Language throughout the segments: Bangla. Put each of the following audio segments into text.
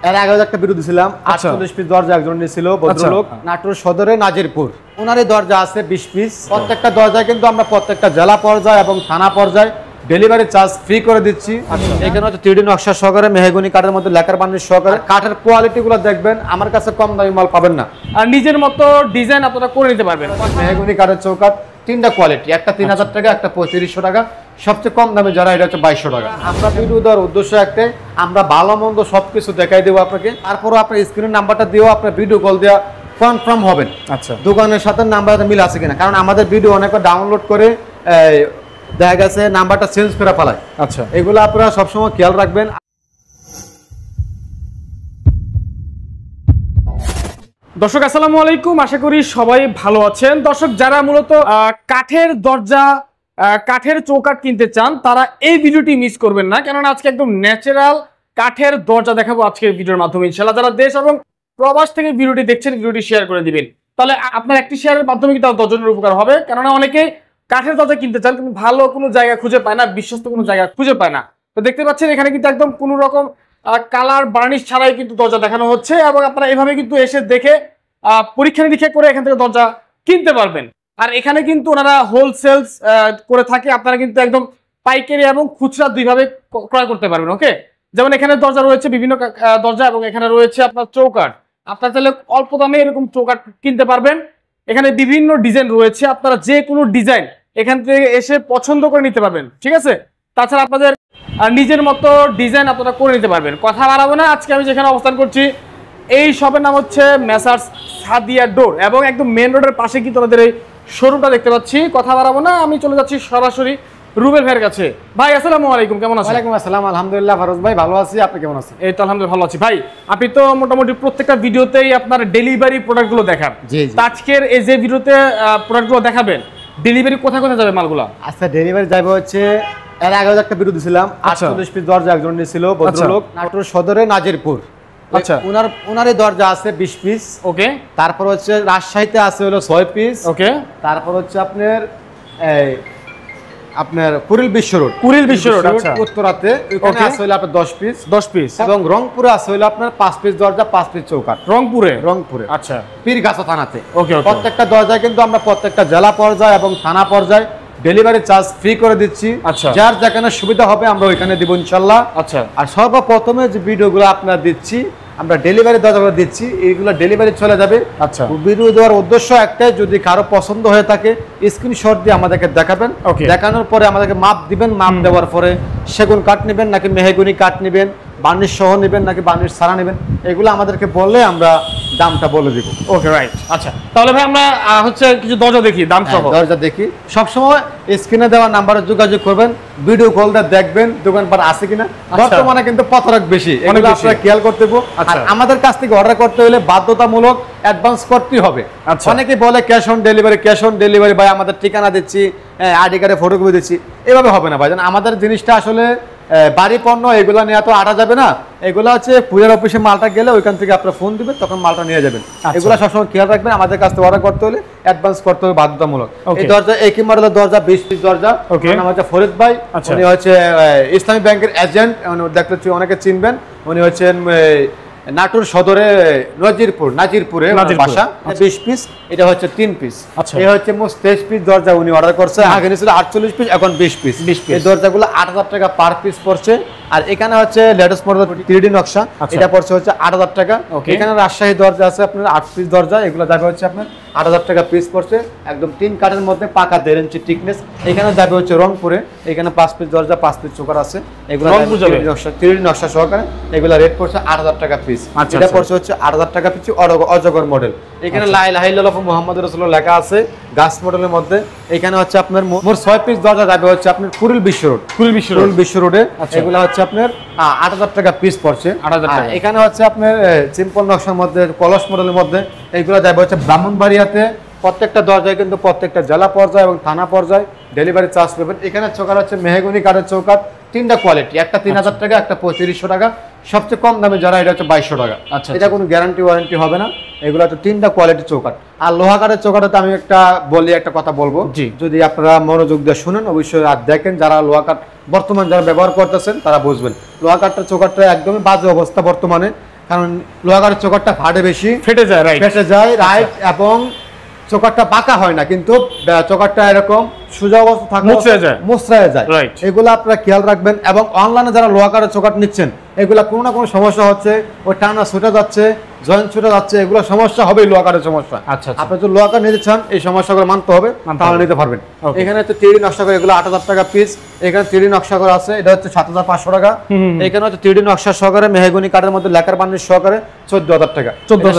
এর আগে একটা ভিডিও দিছিলাম 48 পিস দরজা একজন নিয়েছিল ভদ্রলোক নাটোর সদরে নাজিরপুর। ওনারই দরজা আছে 20 পিস। প্রত্যেকটা দরজায় কিন্তু আমরা প্রত্যেকটা জেলা পর্যায়ে এবং থানা পর্যায়ে ডেলিভারি চার্জ ফ্রি করে দিচ্ছি। এখানে হচ্ছে 3D নকশা সহকারে মেহগনি কাঠের মধ্যে লেকার বার্নিশ সহকারে কাঠের কোয়ালিটি গুলো দেখবেন, আমার কাছে কম দামি মাল পাবেন না। আর নিজের মতো ডিজাইন আপনারা করে নিতে পারবেন। মেহগনি কাঠের চৌকাঠ তিনটা কোয়ালিটি, একটা 3000 টাকা, একটা 3500 টাকা, সবচেয়ে কম দামে যারা এটা হচ্ছে 2200 টাকা। আমরা ভিডিও দেওয়ার উদ্দেশ্য একটাই, আমরা ভালো মন্দ সবকিছু দেখাই দেবো আপনাকে। তারপরও আপনার স্ক্রিনের নাম্বারটা দিয়েও আপনার ভিডিও কল দেওয়া কনফার্ম হবেন। আচ্ছা, দোকানের সাথে নাম্বারটা মিল আছে কিনা, কারণ আমাদের ভিডিও অনেকে ডাউনলোড করে দেখা গেছে নাম্বারটা চেঞ্জ করে ফেলায়। আচ্ছা, এগুলো আপনারা সবসময় খেয়াল রাখবেন। দর্শক আসসালামু আলাইকুম, আশা করি সবাই ভালো আছেন। দর্শক যারা মূলত কাঠের দরজা, কাঠের চৌকাঠ কিনতে চান তারা এই ভিডিওটি মিস করবেন না, কেননা আজকে একদম ন্যাচারাল কাঠের দরজা দেখাবো আজকের ভিডিওর মাধ্যমে। ইনশাআল্লাহ যারা দেশ এবং প্রবাস থেকে ভিডিওটি দেখছেন, ভিডিওটি শেয়ার করে দিবেন, তাহলে আপনার একটি শেয়ারের মাধ্যমে কিন্তু 10 জনের উপকার হবে। কেননা অনেকে কাঠের দরজা কিনতে চান কিন্তু ভালো কোনো জায়গা খুঁজে পায় না, বিশ্বস্ত কোনো জায়গা খুঁজে পায় না। তো দেখতে পাচ্ছেন এখানে কিন্তু একদম কোনো রকম কালার বার্নিশ ছাড়াই কিন্তু দরজা দেখানো হচ্ছে, এবং আপনারা এভাবে কিন্তু এসে দেখে পরীক্ষা নিরীক্ষা করে এখান থেকে দরজা কিনতে পারবেন। আর এখানে কিন্তু ওনারা হোলসেলস করে থাকে, আপনারা কিন্তু একদম পাইকারি এবং খুচরা দুইভাবে ক্রয় করতে পারবেন। ওকে, যেমন এখানে দরজা রয়েছে বিভিন্ন দরজা, এবং এখানে রয়েছে আপনার চৌকাঠ। আপনারা চাইলে অল্প দামে এরকম চৌকাঠ কিনতে পারবেন। এখানে বিভিন্ন ডিজাইন রয়েছে, আপনারা যে কোনো ডিজাইন এখান থেকে এসে পছন্দ করে নিতে পারবেন। ঠিক আছে, তাছাড়া আপনাদের নিজের মতো ডিজাইন আপনারা করে নিতে পারবেন। কথা বাড়াবো না, আজকে আমি যেখানে অবস্থান করছি এই শপের নাম হচ্ছে মেসার্স সাদিয়া ডোর, এবং একদম মেন রোডের পাশে কিন্তু আমাদের এই শোরুমটা দেখতে পাচ্ছি। কথা বাড়াবো না, আমি চলে যাচ্ছি সরাসরি রুবেল ভাইয়ের কাছে। ভাই আসসালামু আলাইকুম, কেমন আছেন? ওয়ালাইকুম আসসালাম, আলহামদুলিল্লাহ ফারুজ ভাই ভালো আছি, আপনি কেমন আছেন? এই তো আলহামদুলিল্লাহ ভালো আছি। ভাই আপনি তো মোটামুটি প্রত্যেকটা ভিডিওতেই আপনার ডেলিভারি প্রোডাক্টগুলো দেখান। আজকের এই যে ভিডিওতে প্রোডাক্টগুলো দেখাবেন, ডেলিভারি কোথায় কোথায় যাবে মালগুলো? আচ্ছা, ডেলিভারি যাবে হচ্ছে এর আগে একটা ভিডিও দিছিলাম 48 পিস দরজা একজন নিয়েছিল ভদ্রলোক নাটোর সদরে নাজিরপুর। আচ্ছা, ওনারই দরজা আছে 20 পিস। ওকে, তারপর হচ্ছে রাজশাহীতে আছে হলো 6 পিস। ওকে, তারপর হচ্ছে আপনার কুড়িল বিশ্ব রোড, আচ্ছা উত্তরাতে ওখানে আছে হলো আপনার 10 পিস, এবং রংপুরে আছে হলো আপনার 5 পিস দরজা 5 পিস চৌকাঠ। রংপুরে আচ্ছা, পীরগাছা থানাতে। ওকে, প্রত্যেকটা দরজায় কিন্তু আমরা প্রত্যেকটা জেলা পর্যায়ে এবং থানা পর্যায়ে ডেলিভারি চার্জ ফ্রি করে দিচ্ছি। আচ্ছা, যার যেখানে সুবিধা হবে আমরা ওইখানে দিব ইনশাআল্লাহ। আচ্ছা, আর সর্বপ্রথমে যে ভিডিওগুলো আপনারা দিচ্ছি, আমরা ডেলিভারি দরজাগুলো দিচ্ছি, এইগুলো ডেলিভারি চলে যাবে। আচ্ছা, ভিডিও দেওয়ার উদ্দেশ্য একটাই, যদি কারো পছন্দ হয়ে থাকে স্ক্রিনশট দিয়ে আমাদেরকে দেখাবেন, দেখানোর পরে আমাদেরকে মাপ দিবেন, মাপ দেওয়ার পরে সেগুন কাঠ নেবেন নাকি মেহগনি কাঠ নেবেন, বার্নিশ সহ নেবেন নাকি বার্নিশ ছাড়া নেবেন, এগুলো আমাদেরকে বললে আমরা দামটা বলে দিব। ওকে, রাইট। আচ্ছা, তাহলে ভাই আমরা হচ্ছে কিছু দরজা দেখি, দাম সহ দরজা দেখি। সবসময় স্ক্রিনে দেওয়া নাম্বারে যোগাযোগ করবেন, ভিডিও কলটা দেখবেন দোকানপাট আছে কিনা। বর্তমানে কিন্তু প্রতারক বেশি, এগুলো আপনারা খেয়াল করতে হবে। আর আমাদের কাছ থেকে অর্ডার করতে হলে বাধ্যতামূলক অ্যাডভান্স করতেই হবে। অনেকে বলে ক্যাশ অন ডেলিভারি ভাই আমাদের ঠিকানা দিচ্ছি, আইডি কার্ডে ফটোকপি দিচ্ছি, এভাবে হবে না ভাই। আমাদের জিনিসটা আসলে বাড়ি পণ্য, এগুলো নিয়ে তো আটা যাবে না। এগুলো হচ্ছে পূজার অফিসে মালটা গেলে ওইখান থেকে আপনার ফোন দিবেন, তখন মালটা নিয়ে যাবেন। এগুলো সবসময় খেয়াল রাখবেন, আমাদের কাছ থেকে অর্ডার করতে হলে অ্যাডভান্স করতে হবে বাধ্যতামূলক। এই দরজা একই মডেলের দরজা 20 পিস দরজা। নাম হচ্ছে ফরিদ ভাই, উনি হচ্ছে ইসলামী ব্যাংকের এজেন্ট, দেখতে অনেকে চিনবেন। উনি হচ্ছেন নাটোর সদরে নাজিরপুরে বাসা। 20 পিস, এটা হচ্ছে 3 পিস। এই হচ্ছে মোট 23 পিস দরজা উনি অর্ডার করছে। আগে নিয়েছিল 48 পিস, এখন 20 পিস। এই দরজাগুলো 8000 টাকা পার পিস পড়ছে। আর এখানে হচ্ছে লেটেস্ট মডেল 3D নকশা, এটা পড়ছে হচ্ছে 8000 টাকা। এখানে রাজশাহী দরজা আছে আপনার 8 পিস দরজা, এগুলো যাবে হচ্ছে আপনার 8000 টাকা পিস পড়ছে, একদম 3 কাঠের মধ্যে পাকা 1.5 ইঞ্চি টিকনেস। এখানে যাবে হচ্ছে রংপুরে, এখানে 5 পিস দরজা 5 পিস চৌকাঠ আছে, এগুলো 3D নকশা সহকারে। এগুলো রেট পড়ছে 8000 টাকা পিস। এটা পড়ছে হচ্ছে 8000 টাকা পিস অজগর মডেল। এখানে লা ইলাহা ইল্লাল্লাহু মুহাম্মাদুর রাসূলুল্লাহ লেখা আছে গাছ মডেলের মধ্যে। এখানে হচ্ছে আপনার মোট 6 পিস দরজা যাবে হচ্ছে আপনার কুড়িল বিশ্ব রোডে। এগুলো হচ্ছে আপনার 8000 টাকা পিস পড়ছে। এখানে হচ্ছে আপনার সিম্পল নকশার মধ্যে কলস মডেলের মধ্যে, এইগুলো যাবে হচ্ছে ব্রাহ্মণবাড়িয়াতে। প্রত্যেকটা দরজায় কিন্তু প্রত্যেকটা জেলা পর্যায়ে এবং থানা পর্যায়ে ডেলিভারি চার্জ পাবেন। এখানে চৌকাঠ হচ্ছে মেহগনি কাঠের চৌকাঠ, তিনটা কোয়ালিটি, একটা 3000 টাকা, একটা 3500 টাকা, সবচেয়ে কম দামে যারা এটা হচ্ছে 2200 টাকা। আচ্ছা, এটা কোনো গ্যারান্টি ওয়ারেন্টি হবে না। এগুলো হচ্ছে 3টা কোয়ালিটি চৌকাঠ। আর লোহা কাঠের চৌকাঠে আমি একটা কথা বলবো, যদি আপনারা মনোযোগ দিয়ে শুনেন অবশ্যই আর দেখেন, যারা লোহা কাঠ বর্তমান যারা ব্যবহার করতেছেন তারা বুঝবেন। লোহা কাঠটা চৌকাঠটা একদমই বাজে অবস্থা বর্তমানে। কারণ লোহাগারের চোকারটা ফাটে বেশি, ফেটে যায়, রাইট, এবং চোকারটা বাঁকা হয় না, কিন্তু চোকারটা এরকম সোজা অবস্থা থাকে, মুচড়ায় যায়। এগুলো আপনারা খেয়াল রাখবেন। এবং অনলাইনে যারা লোহাগারের চোকার নিচ্ছেন, এগুলা কোনো না কোনো সমস্যা হচ্ছে, ওই টানা ছুটে যাচ্ছে, জয়েন্ট ছুটে যাচ্ছে, এগুলো সমস্যা হবেই, লোহাগারের সমস্যা। আপনি যদি লোহাগার নিতে চান এই সমস্যাগুলো মানতে হবে, তাহলে নিতে পারবেন। এখানে হচ্ছে 3D নকশা করে, এগুলো 8000 টাকা পিস। এখানে 3D নকশা করা আছে, এটা হচ্ছে 7500 টাকা। এখানে হচ্ছে 3D নকশা সহকারে মেহগনি কাঠের মধ্যে লেকার বার্নিশ সহকারে 14000 টাকা।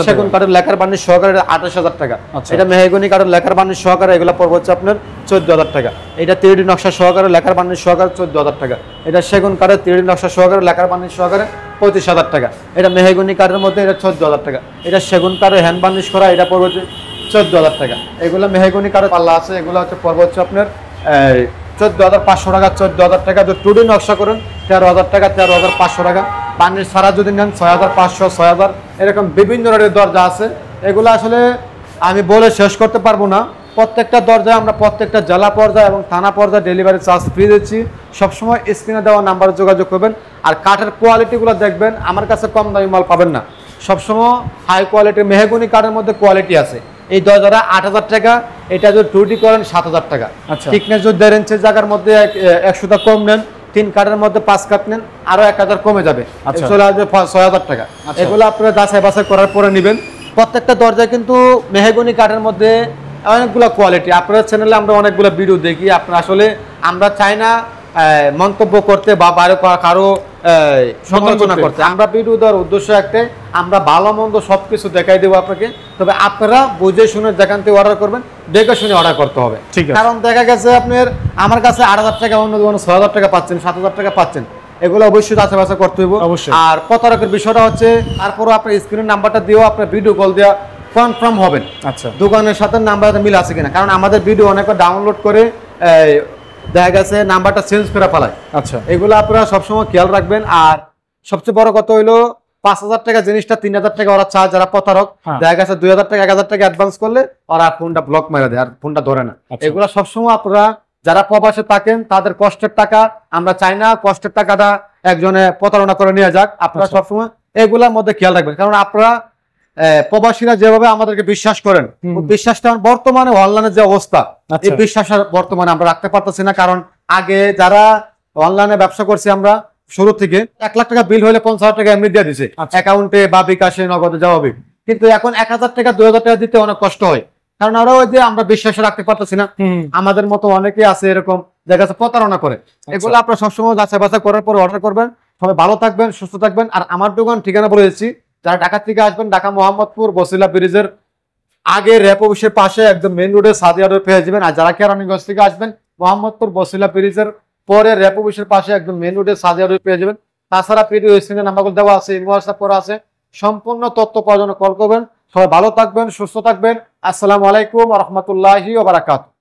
সেগুন কাঠের লেকার বার্নিশ সহকারে 28000 টাকা। এটা মেহগনি কাঠের লেকার বার্নিশ সহকারে, এগুলো পড়বে হচ্ছে আপনার 14000 টাকা। এটা 3D নকশা সহকারে লেকার বার্নিশ সহকারে 14000 টাকা। এটা সেগুন কাঠের 3D নকশা সহকারে লেকার বার্নিশ সহকারে 25000 টাকা। এটা মেহগনি কাঠের মধ্যে, এটা 14000 টাকা। এটা সেগুন কাঠের হ্যান্ড বার্নিশ করা, এটা পড়বে 14000 টাকা। এগুলো মেহগনি কাঠের পাল্লা আছে, এগুলো হচ্ছে পড়বে হচ্ছে আপনার 14500 টাকা। 14000 টাকা। যদি 2D নকশা করেন 13000 টাকা, 13500 টাকা। বার্নিশ ছাড়া যদি নেন 6500, 6000, এরকম বিভিন্ন রেটের দরজা আছে। এগুলো আসলে আমি বলে শেষ করতে পারবো না। প্রত্যেকটা দরজায় আমরা প্রত্যেকটা জেলা পর্যায়ে এবং থানা পর্যায়ে ডেলিভারি চার্জ ফ্রি দিচ্ছি। সবসময় স্ক্রিনে দেওয়া নাম্বারে যোগাযোগ করবেন। আর কাঠের কোয়ালিটিগুলো দেখবেন, আমার কাছে কম দামি মাল পাবেন না, সবসময় হাই কোয়ালিটির মেহগনি কাঠের মধ্যে কোয়ালিটি আছে। এই দরজাটা 8000 টাকা, এটা যদি 2D করেন 7000 টাকা। থিকনেস যদি 1.5 ইঞ্চের জায়গার মধ্যে 100 টাকা কম নেন, 3 কাঠের মধ্যে 5 কাঠ নেন, আরো 1000 কমে যাবে, চলে আসবে 6000 টাকা। এগুলো আপনারা যাচাই বাছাই করার পরে নেবেন। প্রত্যেকটা দরজায় কিন্তু মেহগনি কাঠের মধ্যে অনেকগুলো কোয়ালিটি। আপনার চ্যানেলে আমরা অনেকগুলো ভিডিও দেখি। আপনার আসলে আমরা চাই না মন্তব্য করতে বা বাইরে কারো সমালোচনা করতে। আমরা ভিডিও দেওয়ার উদ্দেশ্য একটাই, আমরা ভালো মন্দ সবকিছু দেখাই দেবো আপনাকে। তবে আপনারা বুঝে শুনে যেখান থেকে অর্ডার করবেন, দেখে শুনে অর্ডার করতে হবে। কারণ দেখা গেছে আপনার আমার কাছে 8000 টাকা, অন্য দোকানে 6000 টাকা পাচ্ছেন, 7000 টাকা পাচ্ছেন, এগুলো অবশ্যই যাচাই বাছাই করতে হবে। আর প্রতারকের বিষয়টা হচ্ছে, তারপরও আপনার স্ক্রিনের নাম্বারটা দিয়েও আপনার ভিডিও কল দেওয়া কনফার্ম হবেন দোকানের সাথে নাম্বারটা মিল আছে কিনা। কারণ আমাদের ভিডিও অনেকে ডাউনলোড করে দেখা গেছে নাম্বারটা চেঞ্জ করে ফেলায়। এগুলো আপনারা সবসময় খেয়াল রাখবেন। আর সবচেয়ে বড় কথা হইলো 5000 টাকা জিনিসটা 3000 টাকা ওরা চায়, যারা প্রতারক। দেখা গেছে 2000 টাকা 1000 টাকা অ্যাডভান্স করলে ওরা ফোনটা ব্লক মেরে দেয়, আর ফোনটা ধরে না। এগুলো সবসময় আপনারা যারা প্রবাসে থাকেন, তাদের কষ্টের টাকা, আমরা চাই না কষ্টের টাকাটা একজনে প্রতারণা করে নিয়ে যাক। আপনারা সবসময় এগুলোর মধ্যে খেয়াল রাখবেন। কারণ আপনারা প্রবাসীরা যেভাবে আমাদেরকে বিশ্বাস করেন, বিশ্বাসটা বর্তমানে অনলাইনের যে অবস্থা, এই বিশ্বাস বর্তমানে আমরা রাখতে পারতেছি না। কারণ আগে যারা অনলাইনে ব্যবসা করছি, আমরা শুরু থেকে 1 লাখ টাকা বিল হলে 50,000 টাকা এমনি দিয়ে দিছে অ্যাকাউন্টে বা বিকাশে, নগদে যাওয়া। কিন্তু এখন 1000 টাকা 2000 টাকা দিতে অনেক কষ্ট হয়, কারণ ওরা ওই যে আমরা বিশ্বাস রাখতে পারতেছি না। আমাদের মতো অনেকে আছে এরকম, দেখা যাচ্ছে প্রতারণা করে। এগুলো আপনারা সবসময় যাচাই বাছাই করার পর অর্ডার করবেন। সবাই ভালো থাকবেন, সুস্থ থাকবেন। আর আমার দোকান ঠিকানা বলে দিচ্ছি, যারা ঢাকা থেকে আসবেন, ঢাকা মোহাম্মদপুর বসিলা ব্রিজের আগে র্যাপ অফিসের পাশে একদম মেইন রোডে সাদিয়া রোড পেয়ে যাবেন। আর যারা কেরানীগঞ্জ থেকে আসবেন, মোহাম্মদপুর বসিলা ব্রিজের পরে র্যাপ অফিসের পাশে একদম মেইন রোডে সাদিয়া রোড পেয়ে যাবেন। তাছাড়া ভিডিও স্ক্রিনে নাম্বারগুলো দেওয়া আছে, হোয়াটসঅ্যাপ করা আছে। সম্পূর্ণ তথ্য পাওয়ার জন্য কল করবেন। সবাই ভালো থাকবেন, সুস্থ থাকবেন। আসসালামু আলাইকুম ওয়া রাহমাতুল্লাহি ওয়া বারাকাতুহু।